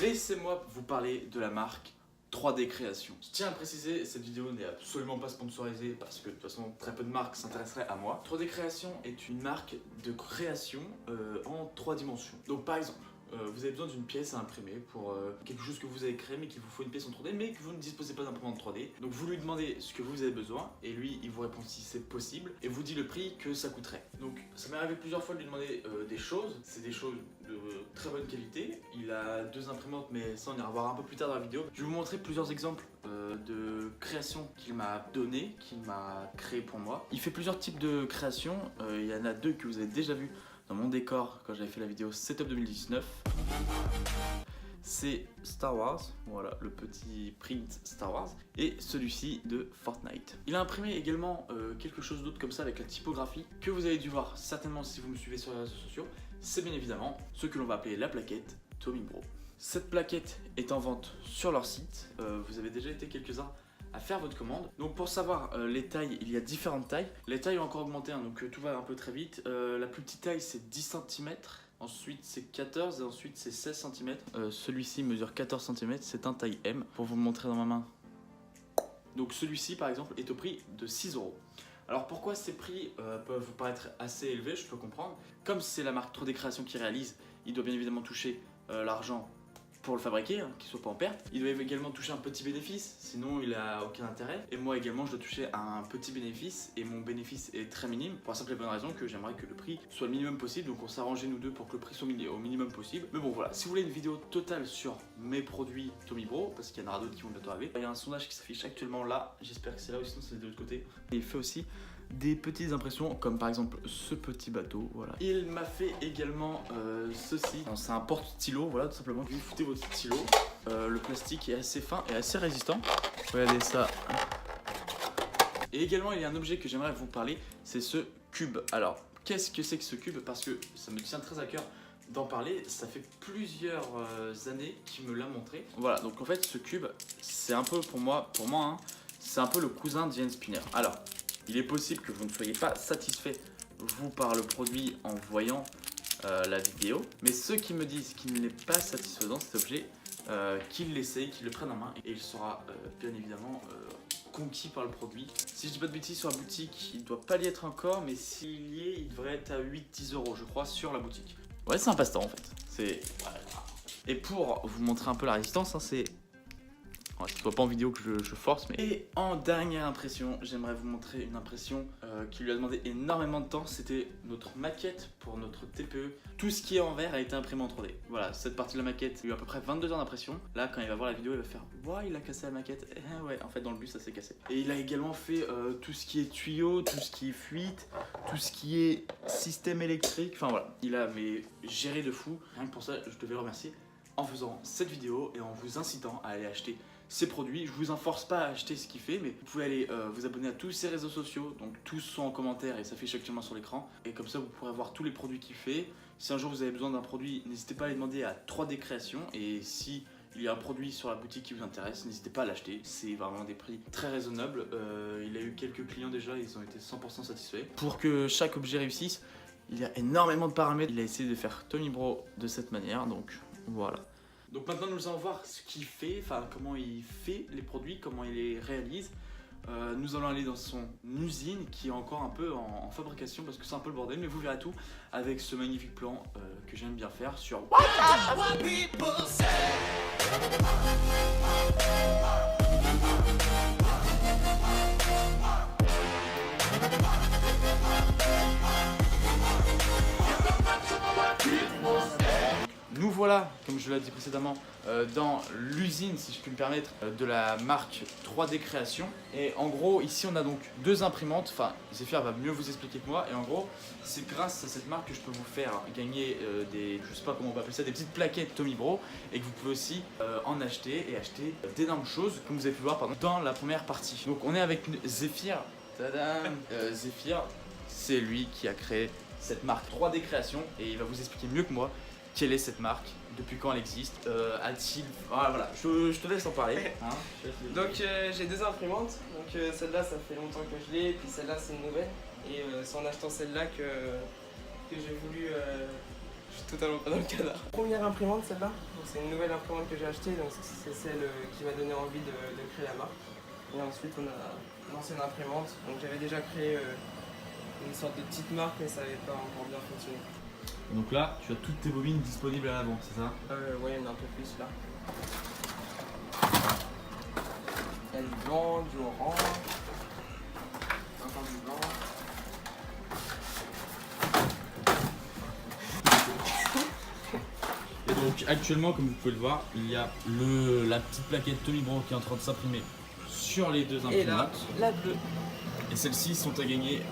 laissez-moi vous parler de la marque 3D Création. Je tiens à préciser, cette vidéo n'est absolument pas sponsorisée parce que de toute façon très peu de marques s'intéresseraient à moi. 3D Création est une marque de création en 3 dimensions. Donc par exemple, vous avez besoin d'une pièce à imprimer pour quelque chose que vous avez créé mais qu'il vous faut une pièce en 3D mais que vous ne disposez pas d'imprimante 3D. Donc vous lui demandez ce que vous avez besoin et lui il vous répond si c'est possible et vous dit le prix que ça coûterait. Donc ça m'est arrivé plusieurs fois de lui demander des choses, c'est des choses de très bonne qualité. Il a 2 imprimantes mais ça on ira voir un peu plus tard dans la vidéo. Je vais vous montrer plusieurs exemples de créations qu'il m'a donné, qu'il m'a créé pour moi. Il fait plusieurs types de créations, il y en a 2 que vous avez déjà vu dans mon décor quand j'avais fait la vidéo Setup 2019. C'est Star Wars, voilà le petit print Star Wars, et celui-ci de Fortnite. Il a imprimé également quelque chose d'autre comme ça avec la typographie que vous avez dû voir certainement si vous me suivez sur les réseaux sociaux. C'est bien évidemment ce que l'on va appeler la plaquette Tomibro. Cette plaquette est en vente sur leur site, vous avez déjà été quelques-uns à faire votre commande. Donc pour savoir les tailles, il y a différentes tailles. Les tailles ont encore augmenté, hein, donc tout va un peu très vite. La plus petite taille c'est 10 cm, ensuite c'est 14 et ensuite c'est 16 cm. Celui-ci mesure 14 cm, c'est un taille M. Pour vous le montrer dans ma main. Donc celui-ci par exemple est au prix de 6 €. Alors pourquoi ces prix peuvent vous paraître assez élevés, je peux comprendre. Comme c'est la marque 3D Création qui réalise, il doit bien évidemment toucher l'argent pour le fabriquer, hein, qu'il soit pas en perte. Il doit également toucher un petit bénéfice, sinon il a aucun intérêt. Et moi également je dois toucher un petit bénéfice et mon bénéfice est très minime pour la simple et bonne raison que j'aimerais que le prix soit le minimum possible. Donc on s'est arrangé nous deux pour que le prix soit au minimum possible. Mais bon voilà, si vous voulez une vidéo totale sur mes produits Tomibro, parce qu'il y en aura d'autres qui vont bientôt arriver, il y a un sondage qui s'affiche actuellement là, j'espère que c'est là ou sinon c'est de l'autre côté. Et il fait aussi des petites impressions comme par exemple ce petit bateau, voilà. Il m'a fait également ceci, c'est un porte-stylo, voilà tout simplement. Vous foutez votre stylo, le plastique est assez fin et assez résistant. Regardez ça. Et également il y a un objet que j'aimerais vous parler, c'est ce cube. Alors qu'est-ce que c'est que ce cube? Parce que ça me tient très à cœur d'en parler, ça fait plusieurs années qu'il me l'a montré. Voilà, donc en fait ce cube, c'est un peu pour moi hein, c'est un peu le cousin d'Ian Spinner. Alors, il est possible que vous ne soyez pas satisfait, vous, par le produit en voyant la vidéo. Mais ceux qui me disent qu'il n'est pas satisfaisant cet objet, qu'ils l'essayent, qu'ils le prennent en main. Et il sera bien évidemment conquis par le produit. Si je dis pas de bêtises, sur la boutique, il ne doit pas y être encore. Mais s'il y est, il devrait être à 8-10 € je crois sur la boutique. Ouais, c'est un passe-temps en fait. Voilà. Et pour vous montrer un peu la résistance, hein, c'est... Ouais, ça ne soit pas en vidéo que je force, mais... Et en dernière impression, j'aimerais vous montrer une impression qui lui a demandé énormément de temps. C'était notre maquette pour notre TPE. Tout ce qui est en vert a été imprimé en 3D. Voilà, cette partie de la maquette, il y a eu à peu près 22 heures d'impression. Là, quand il va voir la vidéo, il va faire « Wow, il a cassé la maquette !» Ouais, en fait, dans le bus, ça s'est cassé. Et il a également fait tout ce qui est tuyaux, tout ce qui est fuite, tout ce qui est système électrique. Enfin voilà, il a géré de fou. Rien que pour ça, je devais le remercier en faisant cette vidéo et en vous incitant à aller acheter ces produits. Je vous en force pas à acheter ce qu'il fait, mais vous pouvez aller vous abonner à tous ses réseaux sociaux, donc tous sont en commentaire et s'affiche actuellement sur l'écran, et comme ça vous pourrez voir tous les produits qu'il fait. Si un jour vous avez besoin d'un produit, n'hésitez pas à les demander à 3D Création, et si il y a un produit sur la boutique qui vous intéresse, n'hésitez pas à l'acheter, c'est vraiment des prix très raisonnables. Il a eu quelques clients déjà, ils ont été 100% satisfaits. Pour que chaque objet réussisse, il y a énormément de paramètres. Il a essayé de faire Tomibro de cette manière, donc voilà. Donc maintenant nous allons voir ce qu'il fait, enfin comment il fait les produits, comment il les réalise. Nous allons aller dans son usine qui est encore un peu en fabrication parce que c'est un peu le bordel, mais vous verrez tout avec ce magnifique plan que j'aime bien faire sur Nous voilà, comme je l'ai dit précédemment, dans l'usine, si je puis me permettre, de la marque 3D Création. Et en gros, ici on a donc 2 imprimantes, enfin Zéphyr va mieux vous expliquer que moi. Et en gros, c'est grâce à cette marque que je peux vous faire gagner je sais pas comment on va appeler ça, des petites plaquettes Tomibro. Et que vous pouvez aussi en acheter et acheter d'énormes choses, comme vous avez pu voir dans la première partie. Donc on est avec Zéphyr. Tadam. Zéphyr, c'est lui qui a créé cette marque 3D Création et il va vous expliquer mieux que moi quelle est cette marque, depuis quand elle existe, a-t-il... Ah, voilà, je te laisse en parler. Hein. Donc j'ai 2 imprimantes, donc celle-là ça fait longtemps que je l'ai, et puis celle-là c'est une nouvelle. Et c'est en achetant celle-là que j'ai voulu Je suis totalement pas dans le cadre. Première imprimante celle-là, c'est une nouvelle imprimante que j'ai achetée, donc c'est celle qui m'a donné envie de créer la marque. Et ensuite on a l'ancienne imprimante, donc j'avais déjà créé une sorte de petite marque mais ça n'avait pas encore bien fonctionné. Donc là, tu as toutes tes bobines disponibles à l'avant, c'est ça? Ouais, il y en a un peu plus là. Il y a du blanc, du orange, encore du blanc. Et donc actuellement, comme vous pouvez le voir, il y a la petite plaquette Tommy Bro qui est en train de s'imprimer sur les deux Et là, imprimantes. la bleue. Et celles-ci sont à gagner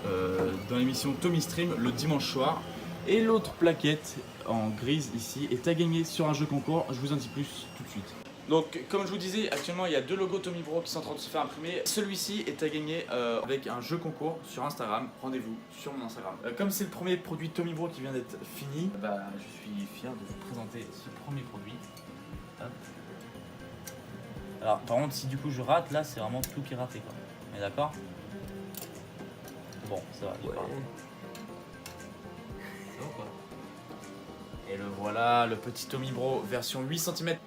dans l'émission Tommy Stream le dimanche soir. Et l'autre plaquette en grise ici est à gagner sur un jeu concours. Je vous en dis plus tout de suite. Donc comme je vous disais, actuellement il y a deux logos Tommy Bro qui sont en train de se faire imprimer. Celui-ci est à gagner avec un jeu concours sur Instagram. Rendez-vous sur mon Instagram. Comme c'est le premier produit Tommy Bro qui vient d'être fini, je suis fier de vous présenter ce premier produit. Hop. Alors par contre si du coup je rate là c'est vraiment tout qui est raté quoi. On est d'accord? Bon ça va, j'ai pas raté. Ça va ou pas? Et le voilà, le petit Tommy Bro version 8 cm.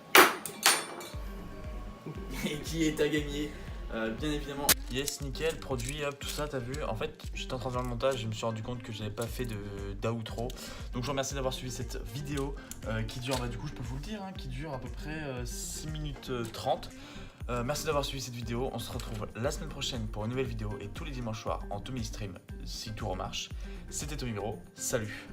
Et qui est à gagner, bien évidemment. Yes, nickel, produit, hop, tout ça, t'as vu. En fait, j'étais en train de faire le montage, je me suis rendu compte que je n'avais pas fait d'outro. Donc je vous remercie d'avoir suivi cette vidéo qui dure, du coup je peux vous le dire, qui dure à peu près 6 minutes 30. Merci d'avoir suivi cette vidéo, on se retrouve la semaine prochaine pour une nouvelle vidéo et tous les dimanches soirs en Tommy Stream si tout remarche. C'était Tommy Bro, salut.